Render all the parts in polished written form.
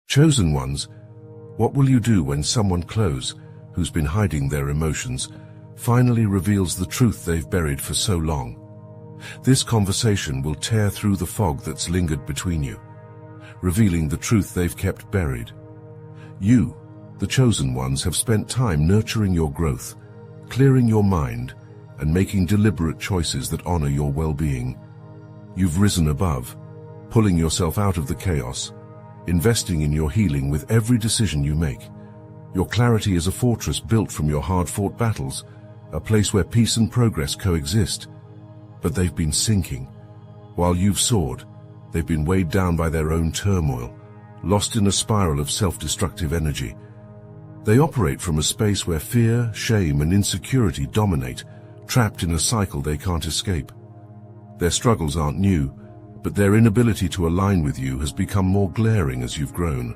Chosen ones, what will you do when someone close, who's been hiding their emotions, finally reveals the truth they've buried for so long? This conversation will tear through the fog that's lingered between you, revealing the truth they've kept buried. You, the chosen ones, have spent time nurturing your growth, clearing your mind, and making deliberate choices that honor your well-being. You've risen above, pulling yourself out of the chaos, investing in your healing with every decision you make. Your clarity is a fortress built from your hard-fought battles, a place where peace and progress coexist. But they've been sinking. While you've soared, they've been weighed down by their own turmoil, lost in a spiral of self-destructive energy. They operate from a space where fear, shame, and insecurity dominate, trapped in a cycle they can't escape. Their struggles aren't new, but their inability to align with you has become more glaring as you've grown.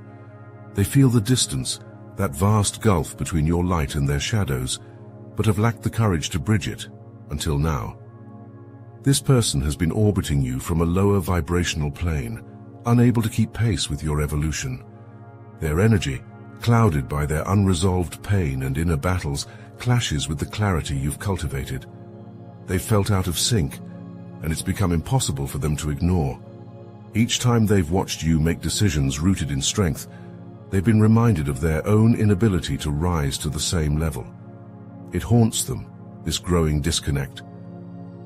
They feel the distance, that vast gulf between your light and their shadows, but have lacked the courage to bridge it, until now. This person has been orbiting you from a lower vibrational plane, unable to keep pace with your evolution. Their energy, clouded by their unresolved pain and inner battles, clashes with the clarity you've cultivated. They've felt out of sync, and it's become impossible for them to ignore. Each time they've watched you make decisions rooted in strength, they've been reminded of their own inability to rise to the same level. It haunts them, this growing disconnect.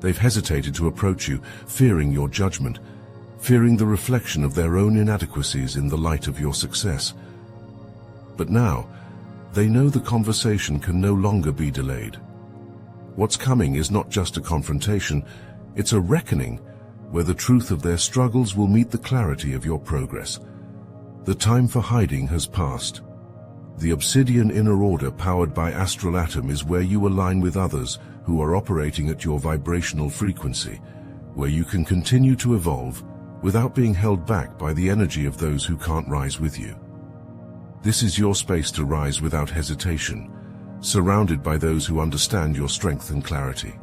They've hesitated to approach you, fearing your judgment, fearing the reflection of their own inadequacies in the light of your success. But now, they know the conversation can no longer be delayed. What's coming is not just a confrontation, it's a reckoning where the truth of their struggles will meet the clarity of your progress. The time for hiding has passed. The Obsidian inner order powered by astral atom is where you align with others who are operating at your vibrational frequency, where you can continue to evolve without being held back by the energy of those who can't rise with you. This is your space to rise without hesitation, surrounded by those who understand your strength and clarity.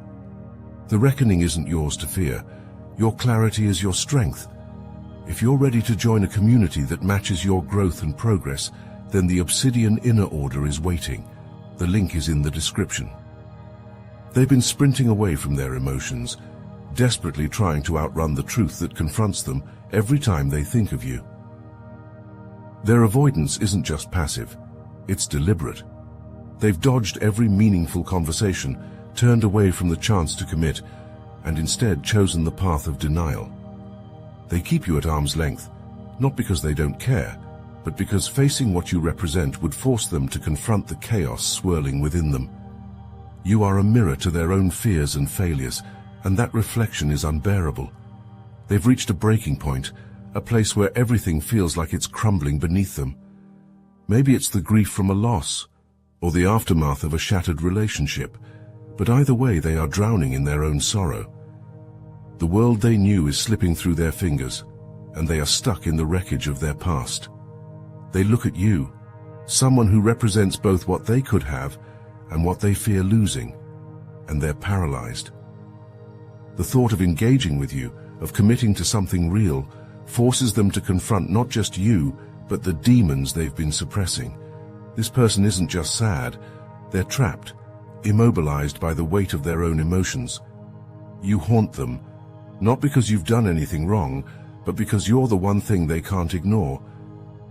The reckoning isn't yours to fear. Your clarity is your strength. If you're ready to join a community that matches your growth and progress, then the Obsidian inner order is waiting. The link is in the description. They've been sprinting away from their emotions, desperately trying to outrun the truth that confronts them every time they think of you. Their avoidance isn't just passive, it's deliberate. They've dodged every meaningful conversation, turned away from the chance to commit, and instead chosen the path of denial. They keep you at arm's length, not because they don't care, but because facing what you represent would force them to confront the chaos swirling within them. You are a mirror to their own fears and failures, and that reflection is unbearable. They've reached a breaking point, a place where everything feels like it's crumbling beneath them. Maybe it's the grief from a loss, or the aftermath of a shattered relationship, but either way they are drowning in their own sorrow. The world they knew is slipping through their fingers, and they are stuck in the wreckage of their past. They look at you, someone who represents both what they could have and what they fear losing, and they're paralyzed. The thought of engaging with you, of committing to something real, forces them to confront not just you, but the demons they've been suppressing. This person isn't just sad, they're trapped, immobilized by the weight of their own emotions. You haunt them, not because you've done anything wrong, but because you're the one thing they can't ignore.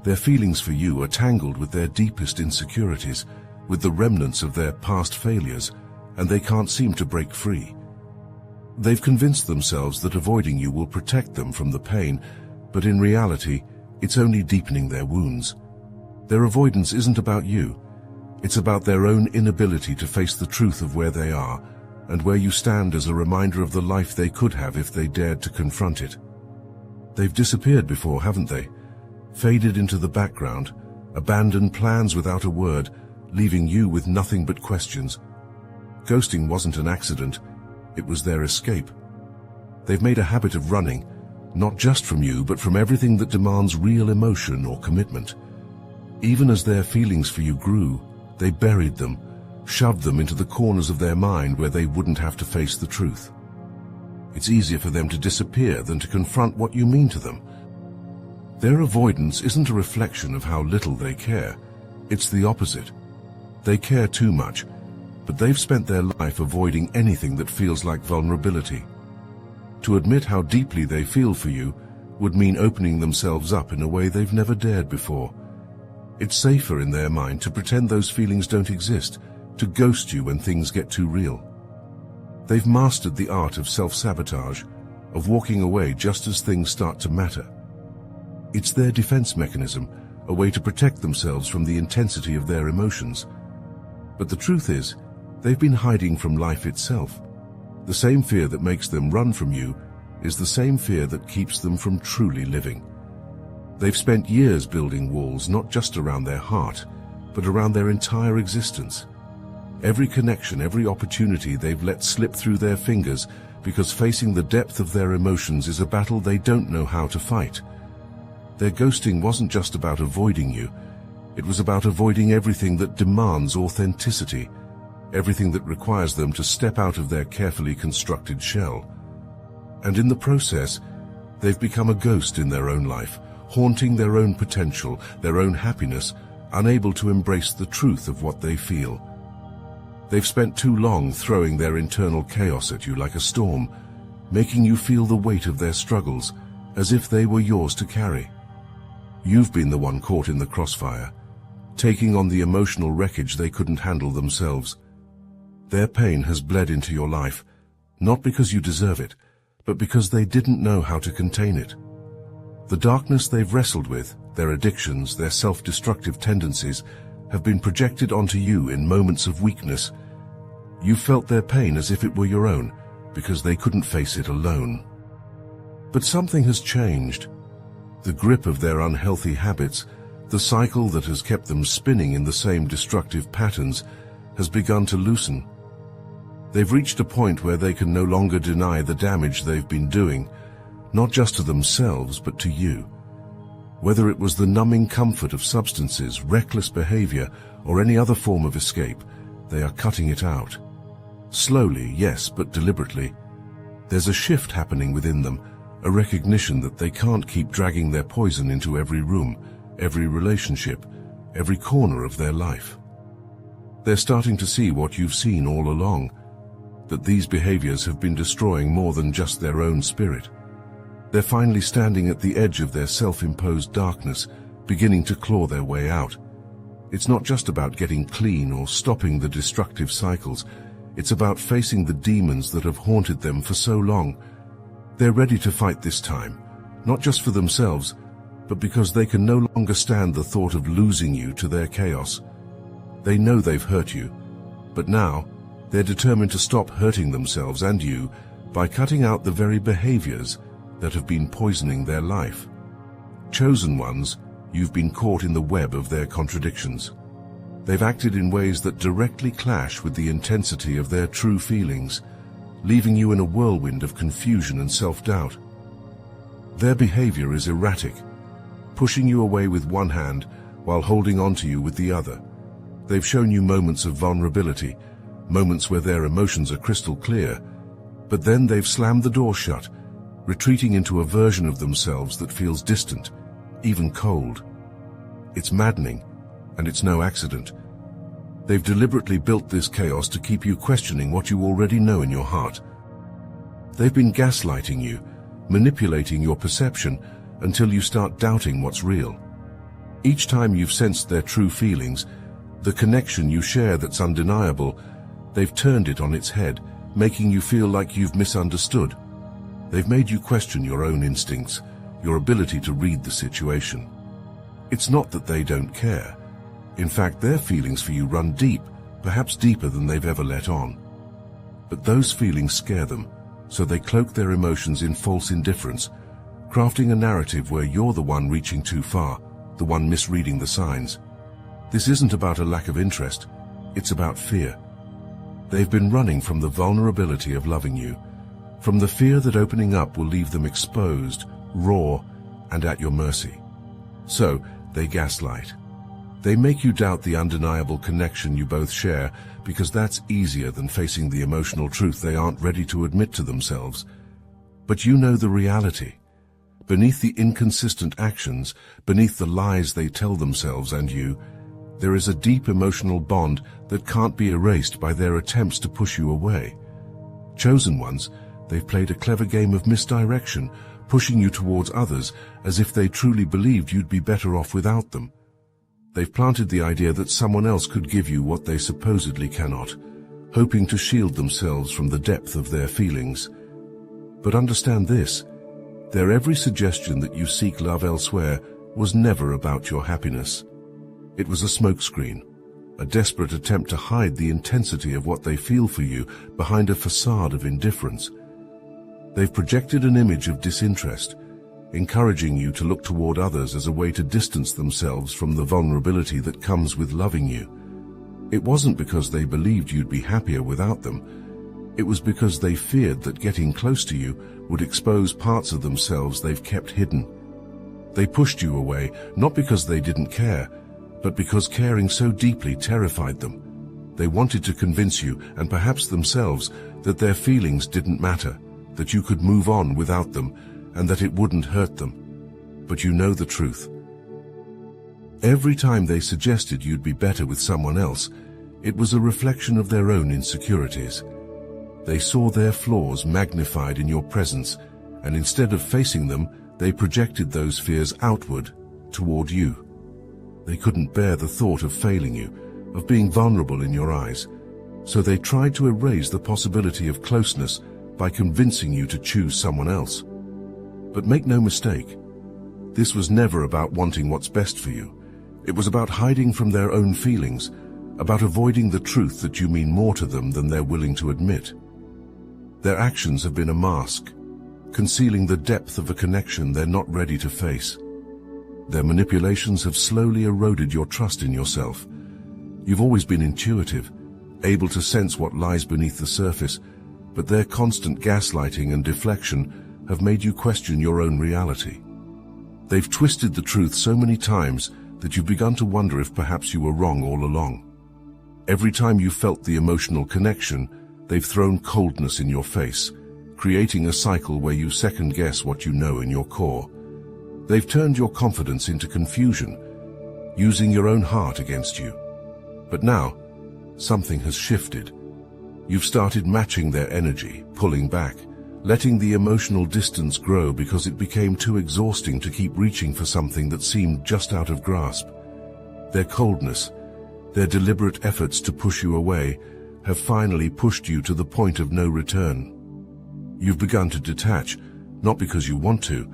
Their feelings for you are tangled with their deepest insecurities, with the remnants of their past failures, and they can't seem to break free. They've convinced themselves that avoiding you will protect them from the pain, but in reality, it's only deepening their wounds. Their avoidance isn't about you. It's about their own inability to face the truth of where they are, and where you stand as a reminder of the life they could have if they dared to confront it. They've disappeared before, haven't they? Faded into the background, abandoned plans without a word, leaving you with nothing but questions. Ghosting wasn't an accident, it was their escape. They've made a habit of running, not just from you, but from everything that demands real emotion or commitment. Even as their feelings for you grew, they buried them, shoved them into the corners of their mind where they wouldn't have to face the truth. It's easier for them to disappear than to confront what you mean to them. Their avoidance isn't a reflection of how little they care. It's the opposite. They care too much, but they've spent their life avoiding anything that feels like vulnerability. To admit how deeply they feel for you would mean opening themselves up in a way they've never dared before. It's safer in their mind to pretend those feelings don't exist, to ghost you when things get too real. They've mastered the art of self-sabotage, of walking away just as things start to matter. It's their defense mechanism, a way to protect themselves from the intensity of their emotions. But the truth is, they've been hiding from life itself. The same fear that makes them run from you is the same fear that keeps them from truly living. They've spent years building walls not just around their heart, but around their entire existence. Every connection, every opportunity they've let slip through their fingers because facing the depth of their emotions is a battle they don't know how to fight. Their ghosting wasn't just about avoiding you, it was about avoiding everything that demands authenticity, everything that requires them to step out of their carefully constructed shell. And in the process, they've become a ghost in their own life, haunting their own potential, their own happiness, unable to embrace the truth of what they feel. They've spent too long throwing their internal chaos at you like a storm, making you feel the weight of their struggles, as if they were yours to carry. You've been the one caught in the crossfire, taking on the emotional wreckage they couldn't handle themselves. Their pain has bled into your life, not because you deserve it, but because they didn't know how to contain it. The darkness they've wrestled with, their addictions, their self-destructive tendencies, have been projected onto you in moments of weakness. You felt their pain as if it were your own, because they couldn't face it alone. But something has changed. The grip of their unhealthy habits, the cycle that has kept them spinning in the same destructive patterns, has begun to loosen. They've reached a point where they can no longer deny the damage they've been doing, not just to themselves but to you. Whether it was the numbing comfort of substances, reckless behavior, or any other form of escape, they are cutting it out. Slowly, yes, but deliberately. There's a shift happening within them, a recognition that they can't keep dragging their poison into every room, every relationship, every corner of their life. They're starting to see what you've seen all along, that these behaviors have been destroying more than just their own spirit. They're finally standing at the edge of their self-imposed darkness, beginning to claw their way out. It's not just about getting clean or stopping the destructive cycles. It's about facing the demons that have haunted them for so long. They're ready to fight this time, not just for themselves, but because they can no longer stand the thought of losing you to their chaos. They know they've hurt you, but now they're determined to stop hurting themselves and you by cutting out the very behaviors that have been poisoning their life. Chosen ones, you've been caught in the web of their contradictions. They've acted in ways that directly clash with the intensity of their true feelings, leaving you in a whirlwind of confusion and self-doubt. Their behavior is erratic, pushing you away with one hand while holding onto you with the other. They've shown you moments of vulnerability, moments where their emotions are crystal clear, but then they've slammed the door shut, retreating into a version of themselves that feels distant, even cold. It's maddening, and it's no accident. They've deliberately built this chaos to keep you questioning what you already know in your heart. They've been gaslighting you, manipulating your perception until you start doubting what's real. Each time you've sensed their true feelings, the connection you share that's undeniable, they've turned it on its head, making you feel like you've misunderstood. They've made you question your own instincts, your ability to read the situation. It's not that they don't care. In fact, their feelings for you run deep, perhaps deeper than they've ever let on. But those feelings scare them, so they cloak their emotions in false indifference, crafting a narrative where you're the one reaching too far, the one misreading the signs. This isn't about a lack of interest, it's about fear. They've been running from the vulnerability of loving you, from the fear that opening up will leave them exposed, raw, and at your mercy. So, they gaslight. They make you doubt the undeniable connection you both share, because that's easier than facing the emotional truth they aren't ready to admit to themselves. But you know the reality. Beneath the inconsistent actions, beneath the lies they tell themselves and you, there is a deep emotional bond that can't be erased by their attempts to push you away. Chosen ones, they've played a clever game of misdirection, pushing you towards others as if they truly believed you'd be better off without them. They've planted the idea that someone else could give you what they supposedly cannot, hoping to shield themselves from the depth of their feelings. But understand this, their every suggestion that you seek love elsewhere was never about your happiness. It was a smokescreen, a desperate attempt to hide the intensity of what they feel for you behind a facade of indifference. They've projected an image of disinterest, encouraging you to look toward others as a way to distance themselves from the vulnerability that comes with loving you. It wasn't because they believed you'd be happier without them. It was because they feared that getting close to you would expose parts of themselves they've kept hidden. They pushed you away, not because they didn't care, but because caring so deeply terrified them. They wanted to convince you, and perhaps themselves, that their feelings didn't matter, that you could move on without them, and that it wouldn't hurt them. But you know the truth. Every time they suggested you'd be better with someone else, it was a reflection of their own insecurities. They saw their flaws magnified in your presence, and instead of facing them, they projected those fears outward, toward you. They couldn't bear the thought of failing you, of being vulnerable in your eyes, so they tried to erase the possibility of closeness by convincing you to choose someone else. But make no mistake, this was never about wanting what's best for you. It was about hiding from their own feelings, about avoiding the truth that you mean more to them than they're willing to admit. Their actions have been a mask, concealing the depth of a connection they're not ready to face. Their manipulations have slowly eroded your trust in yourself. You've always been intuitive, able to sense what lies beneath the surface, but their constant gaslighting and deflection have made you question your own reality. They've twisted the truth so many times that you've begun to wonder if perhaps you were wrong all along. Every time you felt the emotional connection, they've thrown coldness in your face, creating a cycle where you second-guess what you know in your core. They've turned your confidence into confusion, using your own heart against you. But now, something has shifted. You've started matching their energy, pulling back, letting the emotional distance grow because it became too exhausting to keep reaching for something that seemed just out of grasp. Their coldness, their deliberate efforts to push you away, have finally pushed you to the point of no return. You've begun to detach, not because you want to,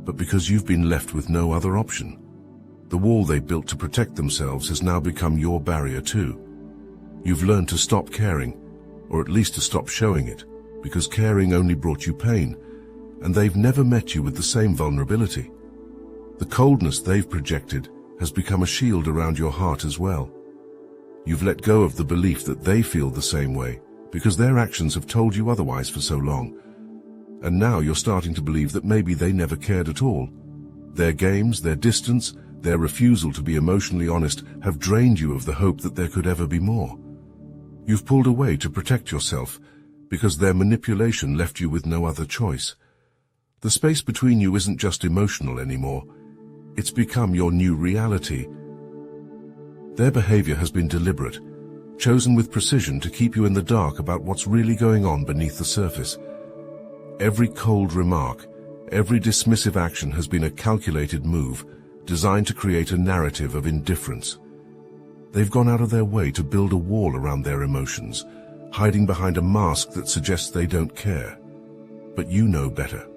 but because you've been left with no other option. The wall they built to protect themselves has now become your barrier too. You've learned to stop caring, or at least to stop showing it, because caring only brought you pain, and they've never met you with the same vulnerability. The coldness they've projected has become a shield around your heart as well. You've let go of the belief that they feel the same way, because their actions have told you otherwise for so long. And now you're starting to believe that maybe they never cared at all. Their games, their distance, their refusal to be emotionally honest have drained you of the hope that there could ever be more. You've pulled away to protect yourself, because their manipulation left you with no other choice. The space between you isn't just emotional anymore. It's become your new reality. Their behavior has been deliberate, chosen with precision to keep you in the dark about what's really going on beneath the surface. Every cold remark, every dismissive action has been a calculated move, designed to create a narrative of indifference. They've gone out of their way to build a wall around their emotions, hiding behind a mask that suggests they don't care. But you know better.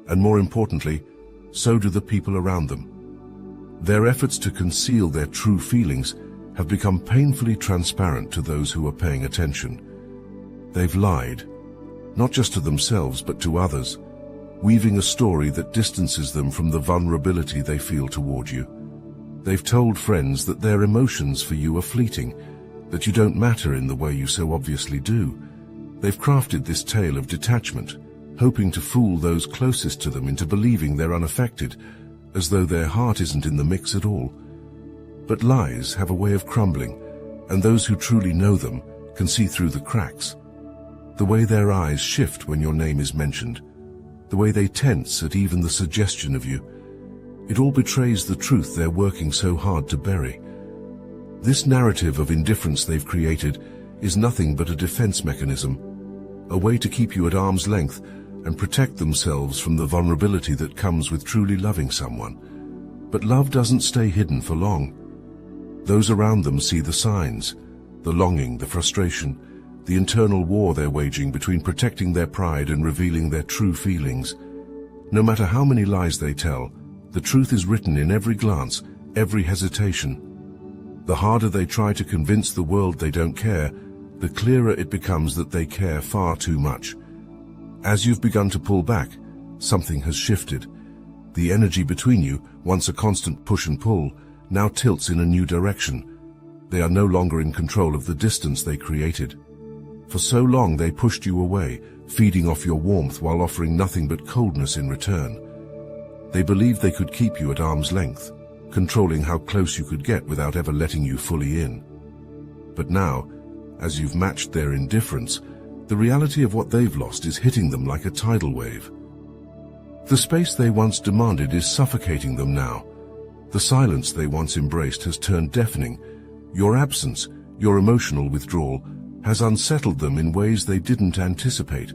And more importantly, so do the people around them. Their efforts to conceal their true feelings have become painfully transparent to those who are paying attention. They've lied, not just to themselves but to others, weaving a story that distances them from the vulnerability they feel toward you. They've told friends that their emotions for you are fleeting, that you don't matter in the way you so obviously do. They've crafted this tale of detachment, hoping to fool those closest to them into believing they're unaffected, as though their heart isn't in the mix at all. But lies have a way of crumbling, and those who truly know them can see through the cracks. The way their eyes shift when your name is mentioned, the way they tense at even the suggestion of you. It all betrays the truth they're working so hard to bury. This narrative of indifference they've created is nothing but a defense mechanism, a way to keep you at arm's length and protect themselves from the vulnerability that comes with truly loving someone. But love doesn't stay hidden for long. Those around them see the signs, the longing, the frustration, the internal war they're waging between protecting their pride and revealing their true feelings. No matter how many lies they tell, the truth is written in every glance, every hesitation. The harder they try to convince the world they don't care, the clearer it becomes that they care far too much. As you've begun to pull back, something has shifted. The energy between you, once a constant push and pull, now tilts in a new direction. They are no longer in control of the distance they created. For so long they pushed you away, feeding off your warmth while offering nothing but coldness in return. They believed they could keep you at arm's length, controlling how close you could get without ever letting you fully in. But now, as you've matched their indifference, the reality of what they've lost is hitting them like a tidal wave. The space they once demanded is suffocating them now. The silence they once embraced has turned deafening. Your absence, your emotional withdrawal, has unsettled them in ways they didn't anticipate.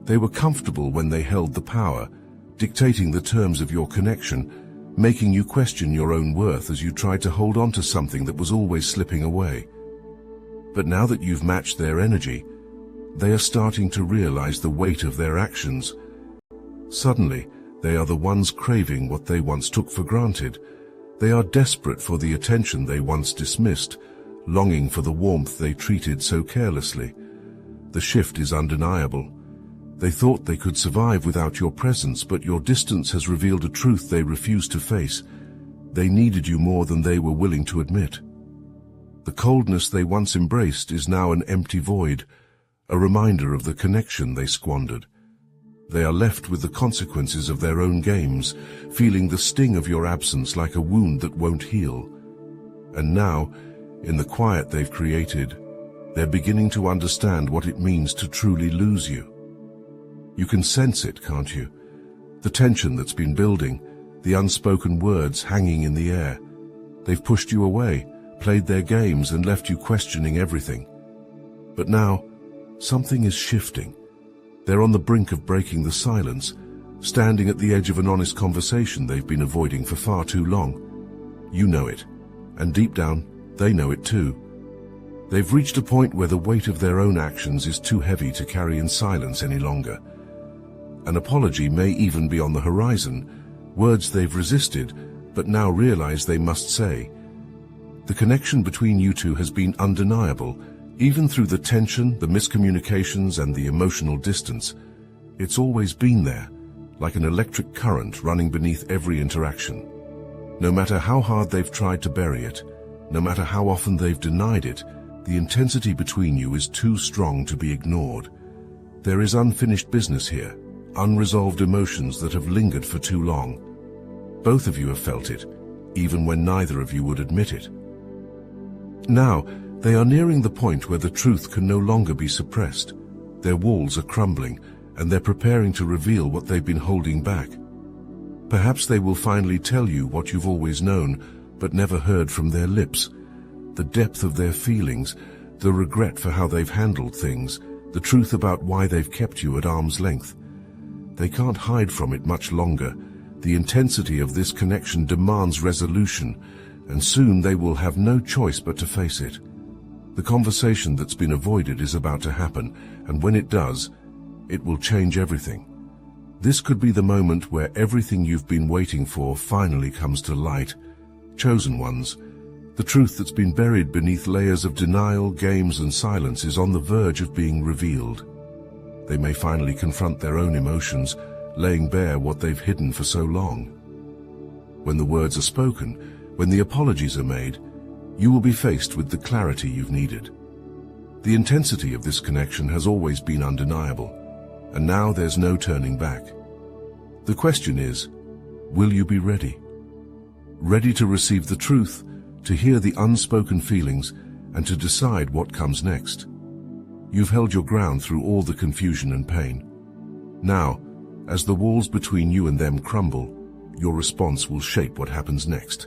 They were comfortable when they held the power, dictating the terms of your connection, making you question your own worth as you tried to hold on to something that was always slipping away. But now that you've matched their energy, they are starting to realize the weight of their actions. Suddenly, they are the ones craving what they once took for granted. They are desperate for the attention they once dismissed, longing for the warmth they treated so carelessly. The shift is undeniable. They thought they could survive without your presence, but your distance has revealed a truth they refused to face. They needed you more than they were willing to admit. The coldness they once embraced is now an empty void, a reminder of the connection they squandered. They are left with the consequences of their own games, feeling the sting of your absence like a wound that won't heal. And now, in the quiet they've created, they're beginning to understand what it means to truly lose you. You can sense it, can't you? The tension that's been building, the unspoken words hanging in the air. They've pushed you away, played their games, and left you questioning everything. But now, something is shifting. They're on the brink of breaking the silence, standing at the edge of an honest conversation they've been avoiding for far too long. You know it, and deep down, they know it too. They've reached a point where the weight of their own actions is too heavy to carry in silence any longer. An apology may even be on the horizon, words they've resisted, but now realize they must say. The connection between you two has been undeniable, even through the tension, the miscommunications, and the emotional distance. It's always been there, like an electric current running beneath every interaction. No matter how hard they've tried to bury it, no matter how often they've denied it, the intensity between you is too strong to be ignored. There is unfinished business here, unresolved emotions that have lingered for too long. Both of you have felt it, even when neither of you would admit it. Now, they are nearing the point where the truth can no longer be suppressed. Their walls are crumbling, and they're preparing to reveal what they've been holding back. Perhaps they will finally tell you what you've always known, but never heard from their lips. The depth of their feelings, the regret for how they've handled things, the truth about why they've kept you at arm's length. They can't hide from it much longer. The intensity of this connection demands resolution, and soon they will have no choice but to face it. The conversation that's been avoided is about to happen, and when it does, it will change everything. This could be the moment where everything you've been waiting for finally comes to light. Chosen ones, the truth that's been buried beneath layers of denial, games, and silence is on the verge of being revealed. They may finally confront their own emotions, laying bare what they've hidden for so long. When the words are spoken, when the apologies are made, you will be faced with the clarity you've needed. The intensity of this connection has always been undeniable, and now there's no turning back. The question is, will you be ready? Ready to receive the truth, to hear the unspoken feelings, and to decide what comes next. You've held your ground through all the confusion and pain. Now, As the walls between you and them crumble, your response will shape what happens next.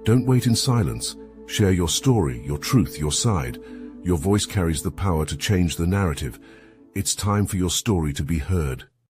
Don't wait in silence. Share your story, your truth, your side. Your voice carries the power to change the narrative. It's time for your story to be heard.